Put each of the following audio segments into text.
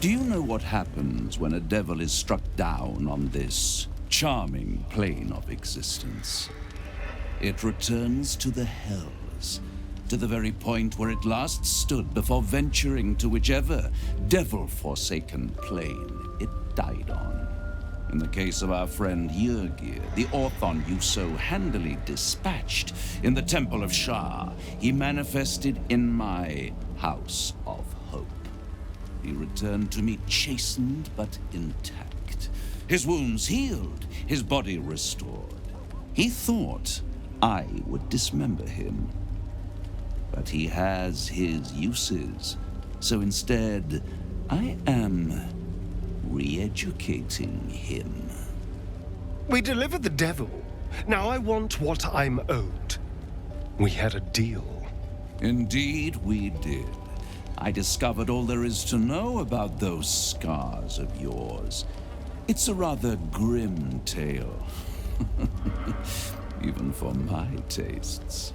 Do you know what happens when a devil is struck down on this charming plane of existence? It returns to the hells, to the very point where it last stood before venturing to whichever devil-forsaken plane it died on. In the case of our friend Yrgir, the Orthon you so handily dispatched in the Temple of Shah, he manifested in my House of Hope. He returned to me chastened but intact, his wounds healed, his body restored. He thought I would dismember him, but he has his uses, so instead I am re-educating him. We delivered the devil. Now I want what I'm owed. We had a deal. Indeed we did. I discovered all there is to know about those scars of yours. It's a rather grim tale, even for my tastes.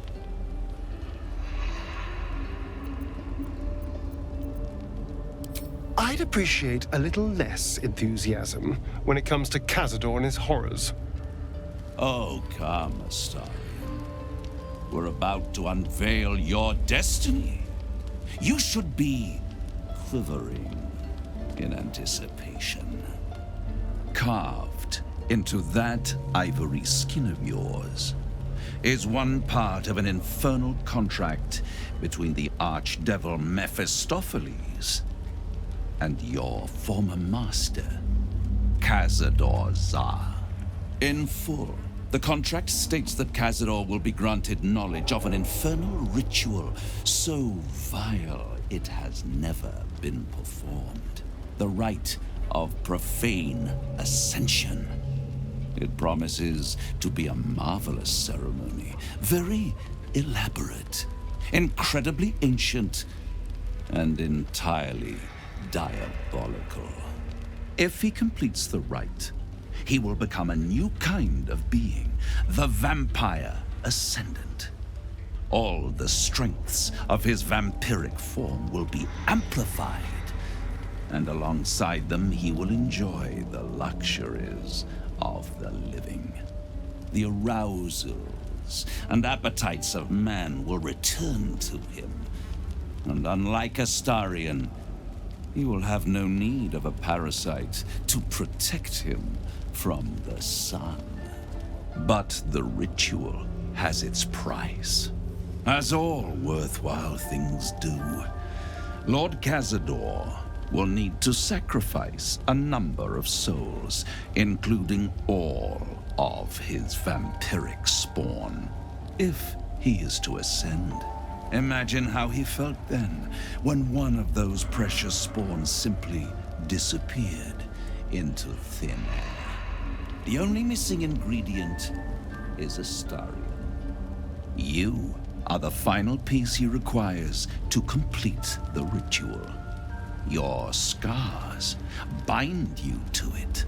I'd appreciate a little less enthusiasm when it comes to Cazador and his horrors. Oh, come, Astarion. We're about to unveil your destiny. You should be quivering in anticipation. Carved into that ivory skin of yours is one part of an infernal contract between the archdevil Mephistopheles and your former master, Cazador Za. In full, the contract states that Cazador will be granted knowledge of an infernal ritual so vile it has never been performed. The rite of profane ascension. It promises to be a marvelous ceremony, very elaborate, incredibly ancient, and entirely diabolical. If he completes the rite, he will become a new kind of being, the Vampire Ascendant. All the strengths of his vampiric form will be amplified, and alongside them he will enjoy the luxuries of the living. The arousals and appetites of man will return to him, and unlike Astarion, he will have no need of a parasite to protect him from the sun. But the ritual has its price, as all worthwhile things do. Lord Cazador will need to sacrifice a number of souls, including all of his vampiric spawn, if he is to ascend. Imagine how he felt then, when one of those precious spawns simply disappeared into thin air. The only missing ingredient is Astarion. You are the final piece he requires to complete the ritual. Your scars bind you to it.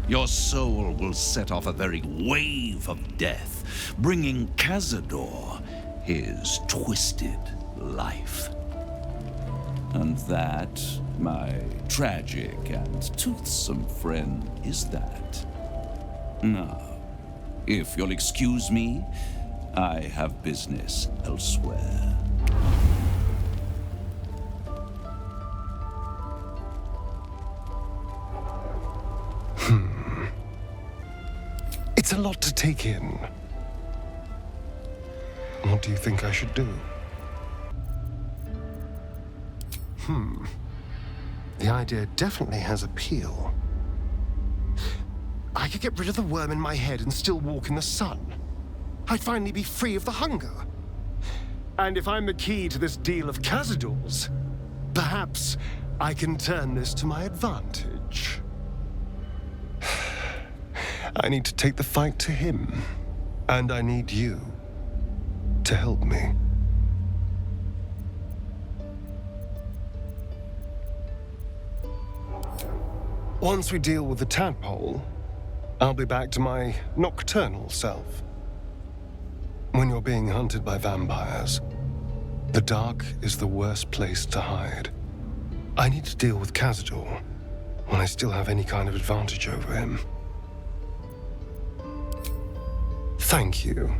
Your soul will set off a very wave of death, bringing Cazador his twisted life. And that, my tragic and toothsome friend, is that. Now, if you'll excuse me, I have business elsewhere. It's a lot to take in. What do you think I should do? The idea definitely has appeal. I could get rid of the worm in my head and still walk in the sun. I'd finally be free of the hunger. And if I'm the key to this deal of Cazador's, perhaps I can turn this to my advantage. I need to take the fight to him, and I need you to help me. Once we deal with the tadpole, I'll be back to my nocturnal self. When you're being hunted by vampires, the dark is the worst place to hide. I need to deal with Cazador when I still have any kind of advantage over him. Thank you